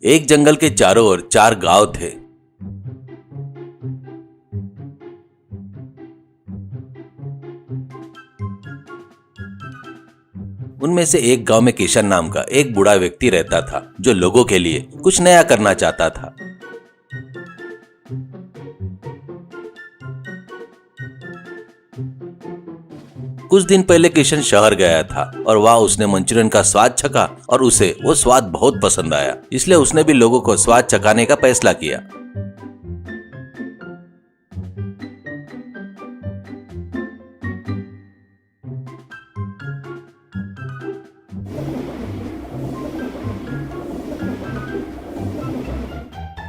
एक जंगल के चारों ओर 4 गांव थे। उनमें से एक गांव में किशन नाम का एक बूढ़ा व्यक्ति रहता था, जो लोगों के लिए कुछ नया करना चाहता था। कुछ दिन पहले किशन शहर गया था और वहाँ उसने मंचूरियन का स्वाद चखा और उसे वो स्वाद बहुत पसंद आया, इसलिए उसने भी लोगों को स्वाद चखाने का फैसला किया।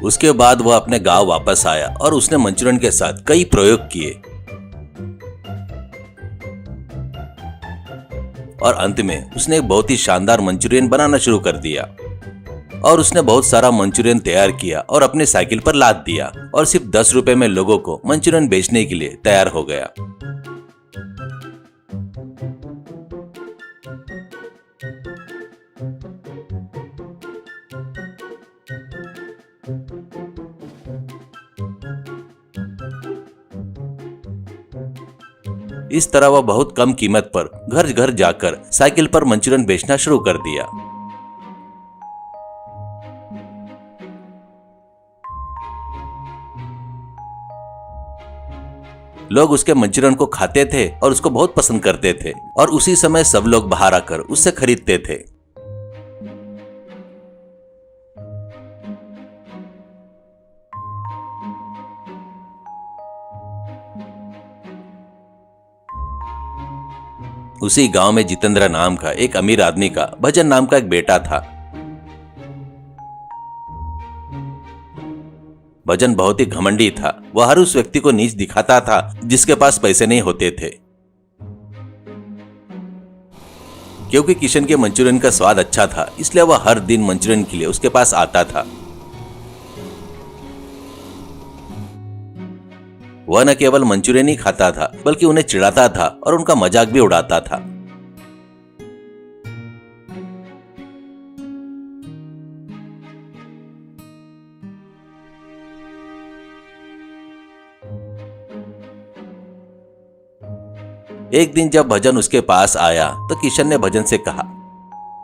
उसके बाद वह अपने गांव वापस आया और उसने मंचूरियन के साथ कई प्रयोग किए और अंत में उसने एक बहुत ही शानदार मंचूरियन बनाना शुरू कर दिया। और उसने बहुत सारा मंचूरियन तैयार किया और अपने साइकिल पर लाद दिया और सिर्फ 10 रुपए में लोगों को मंचूरियन बेचने के लिए तैयार हो गया। इस तरह वह बहुत कम कीमत पर घर घर जाकर साइकिल पर मंचूरियन बेचना शुरू कर दिया। लोग उसके मंचूरियन को खाते थे और उसको बहुत पसंद करते थे और उसी समय सब लोग बाहर आकर उससे खरीदते थे। उसी गांव में जितेंद्र नाम का एक अमीर आदमी का भजन नाम का एक बेटा था। भजन बहुत ही घमंडी था। वह हर उस व्यक्ति को नीच दिखाता था जिसके पास पैसे नहीं होते थे। क्योंकि किशन के मंचूरियन का स्वाद अच्छा था, इसलिए वह हर दिन मंचूरियन के लिए उसके पास आता था। वह न केवल मंचूरियन ही खाता था, बल्कि उन्हें चिढ़ाता था और उनका मजाक भी उड़ाता था। एक दिन जब भजन उसके पास आया तो किशन ने भजन से कहा,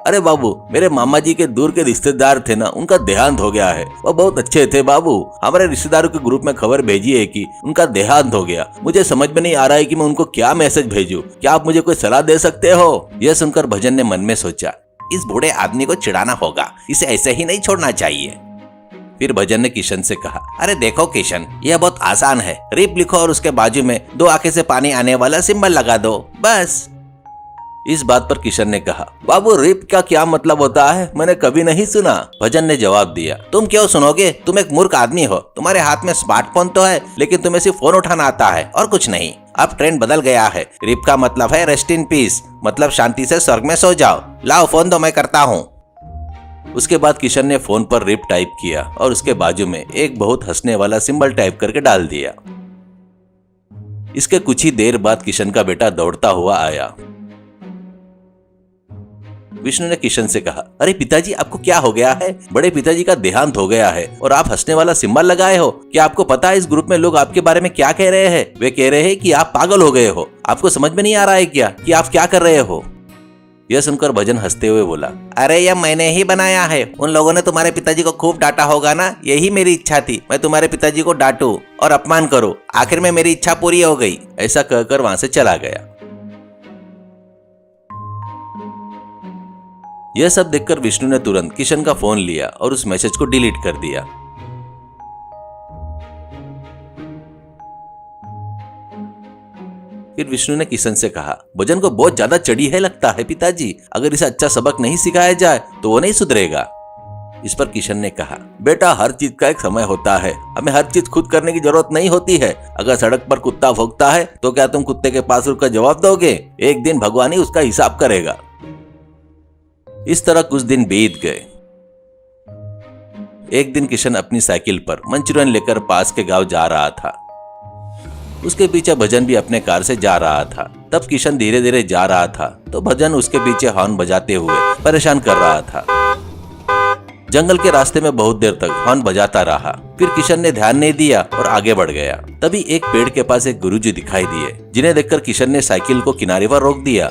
अरे बाबू, मेरे मामा जी के दूर के रिश्तेदार थे ना, उनका देहांत हो गया है। वो बहुत अच्छे थे बाबू। हमारे रिश्तेदारों के ग्रुप में खबर भेजी है कि उनका देहांत हो गया। मुझे समझ में नहीं आ रहा है कि मैं उनको क्या मैसेज भेजूं। क्या आप मुझे कोई सलाह दे सकते हो? यह सुनकर भजन ने मन में सोचा, इस बूढ़े आदमी को चिढ़ाना होगा, इसे ऐसे ही नहीं छोड़ना चाहिए। फिर भजन ने किशन से कहा, अरे देखो किशन, यह बहुत आसान है। रिप लिखो और उसके बाजू में 2 आंखें से पानी आने वाला सिंबल लगा दो, बस। इस बात पर किशन ने कहा, बाबू, रिप का क्या मतलब होता है? मैंने कभी नहीं सुना। भजन ने जवाब दिया, तुम क्यों सुनोगे? तुम एक मूर्ख आदमी हो। तुम्हारे हाथ में स्मार्टफोन तो है, लेकिन तुम्हें सिर्फ फोन उठाना आता है और कुछ नहीं। अब ट्रेंड बदल गया है। रिप का मतलब है रेस्ट इन पीस, मतलब शांति से स्वर्ग में सो जाओ। लाओ फोन दो, मैं करता हूँ। उसके बाद किशन ने फोन पर रिप टाइप किया और उसके बाजू में एक बहुत हंसने वाला सिंबल टाइप करके डाल दिया। इसके कुछ ही देर बाद किशन का बेटा दौड़ता हुआ आया। विष्णु ने किशन से कहा, अरे पिताजी, आपको क्या हो गया है? बड़े पिताजी का देहांत हो गया है और आप हंसने वाला सिंबल लगाए हो। क्या आपको पता है इस ग्रुप में लोग आपके बारे में क्या कह रहे हैं? वे कह रहे हैं कि आप पागल हो गए हो। आपको समझ में नहीं आ रहा है क्या कि आप क्या कर रहे हो? यह सुनकर भजन हंसते हुए बोला, अरे यह मैंने ही बनाया है। उन लोगों ने तुम्हारे पिताजी को खूब डांटा होगा ना, यही मेरी इच्छा थी। मैं तुम्हारे पिताजी को डांटूं और अपमान करूं। आखिर में मेरी इच्छा पूरी हो गई। ऐसा कहकर वहां से चला गया। यह सब देखकर विष्णु ने तुरंत किशन का फोन लिया और उस मैसेज को डिलीट कर दिया। फिर विष्णु ने किशन से कहा, भजन को बहुत ज्यादा चढ़ी है लगता है पिताजी। अगर इसे अच्छा सबक नहीं सिखाया जाए तो वो नहीं सुधरेगा। इस पर किशन ने कहा, बेटा, हर चीज का एक समय होता है। हमें हर चीज खुद करने की जरूरत नहीं होती है। अगर सड़क पर कुत्ता भौंकता है तो क्या तुम कुत्ते के पास रुककर जवाब दोगे? एक दिन भगवान ही उसका हिसाब करेगा। इस तरह कुछ दिन बीत गए। एक दिन किशन अपनी साइकिल पर मंचूरियन लेकर पास के गांव जा रहा था। उसके पीछे भजन भी अपने कार से जा रहा था। तब किशन धीरे धीरे जा रहा था तो भजन उसके पीछे हॉर्न बजाते हुए परेशान कर रहा था। जंगल के रास्ते में बहुत देर तक हॉर्न बजाता रहा। फिर किशन ने ध्यान नहीं दिया और आगे बढ़ गया। तभी एक पेड़ के पास एक गुरुजी दिखाई दिए, जिन्हें देखकर किशन ने साइकिल को किनारे पर रोक दिया।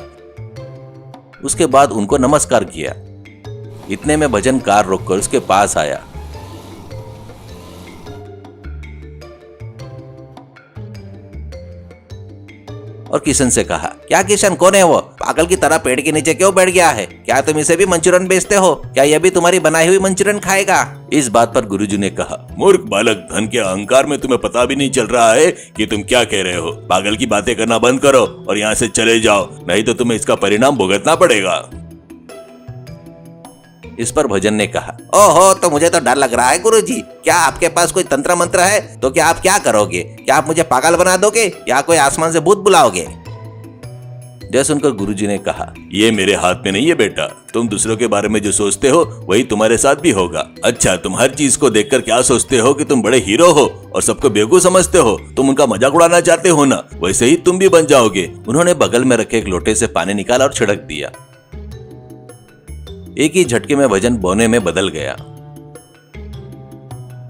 उसके बाद उनको नमस्कार किया। इतने में भजन कार रोककर उसके पास आया। और किशन से कहा, क्या किशन, कौन है वो? पागल की तरह पेड़ के नीचे क्यों बैठ गया है? क्या तुम इसे भी मंचूरियन बेचते हो? क्या यह भी तुम्हारी बनाई हुई मंचूरियन खाएगा? इस बात पर गुरुजी ने कहा, मूर्ख बालक, धन के अहंकार में तुम्हें पता भी नहीं चल रहा है कि तुम क्या कह रहे हो। पागल की बातें करना बंद करो और यहाँ से चले जाओ, नहीं तो तुम्हें इसका परिणाम भुगतना पड़ेगा। इस पर भजन ने कहा, ओहो, तो मुझे तो डर लग रहा है गुरुजी। क्या आपके पास कोई तंत्र मंत्र है? तो क्या आप क्या करोगे? क्या आप मुझे पागल बना दोगे या कोई आसमान से भूत बुलाओगे? यह सुनकर गुरुजी ने कहा, ये मेरे हाथ में नहीं है बेटा। तुम दूसरों के बारे में जो सोचते हो वही तुम्हारे साथ भी होगा। अच्छा, तुम हर चीज को देखकर क्या सोचते हो कि तुम बड़े हीरो हो और सबको बेवकूफ समझते हो? तुम उनका मजाक उड़ाना चाहते हो ना, वैसे ही तुम भी बन जाओगे। उन्होंने बगल में रखे एक लोटे से पानी निकाला और छिड़क दिया। एक ही झटके में भजन बौने में बदल गया।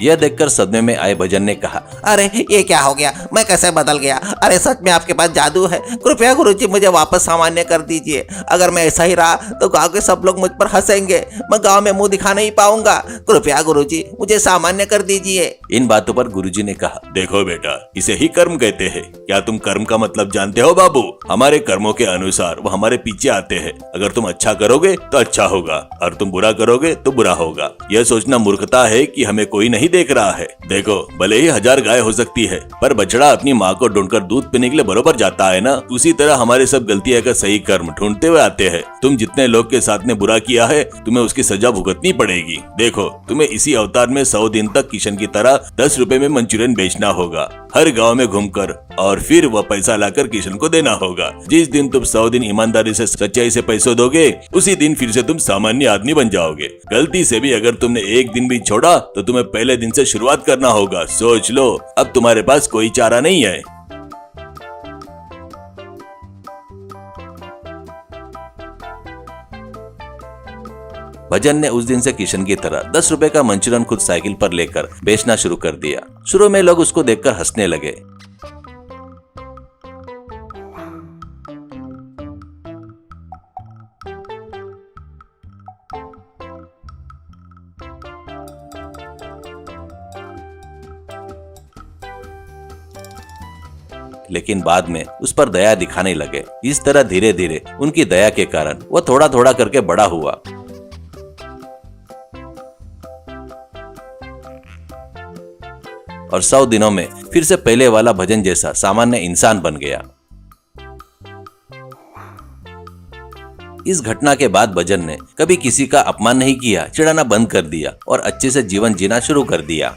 यह देखकर सदमे में आए भजन ने कहा, अरे ये क्या हो गया? मैं कैसे बदल गया? अरे सच में आपके पास जादू है? कृपया गुरुजी मुझे वापस सामान्य कर दीजिए। अगर मैं ऐसा ही रहा तो गांव के सब लोग मुझ पर हंसेंगे। मैं गांव में मुंह दिखा नहीं पाऊंगा। कृपया गुरुजी मुझे सामान्य कर दीजिए। इन बातों पर गुरुजी ने कहा, देखो बेटा, इसे ही कर्म कहते हैं। क्या तुम कर्म का मतलब जानते हो बाबू? हमारे कर्मों के अनुसार वो हमारे पीछे आते हैं। अगर तुम अच्छा करोगे तो अच्छा होगा और तुम बुरा करोगे तो बुरा होगा। यह सोचना मूर्खता है कि हमें कोई नहीं देख रहा है। देखो, भले ही 1000 गाय हो सकती है, पर बछड़ा अपनी माँ को ढूंढकर दूध पीने के लिए बरोबर जाता है ना। उसी तरह हमारे सब गलतियां का सही कर्म ढूंढते हुए आते हैं। तुम जितने लोग के साथ में बुरा किया है, तुम्हें उसकी सजा भुगतनी पड़ेगी। देखो, तुम्हें इसी अवतार में 100 दिन तक किशन की तरह 10 रुपए में मंचूरियन बेचना होगा, हर गाँव में घूमकर, और फिर वह पैसा लाकर किशन को देना होगा। जिस दिन तुम 100 दिन ईमानदारी से सच्चाई से पैसे दोगे, उसी दिन फिर से तुम सामान्य आदमी बन जाओगे। गलती से भी अगर तुमने एक दिन भी छोड़ा तो तुम्हें पहले दिन से शुरुआत करना होगा। सोच लो, अब तुम्हारे पास कोई चारा नहीं है। भजन ने उस दिन से किशन की तरह 10 रुपए का मंचूरियन खुद साइकिल पर लेकर बेचना शुरू कर दिया। शुरू में लोग उसको देखकर हंसने लगे। लेकिन बाद में उस पर दया दिखाने लगे। इस तरह धीरे धीरे उनकी दया के कारण वह थोड़ा थोड़ा करके बड़ा हुआ। और 100 दिनों में फिर से पहले वाला भजन जैसा सामान्य इंसान बन गया। इस घटना के बाद भजन ने कभी किसी का अपमान नहीं किया, चिढ़ाना बंद कर दिया और अच्छे से जीवन जीना शुरू कर दिया।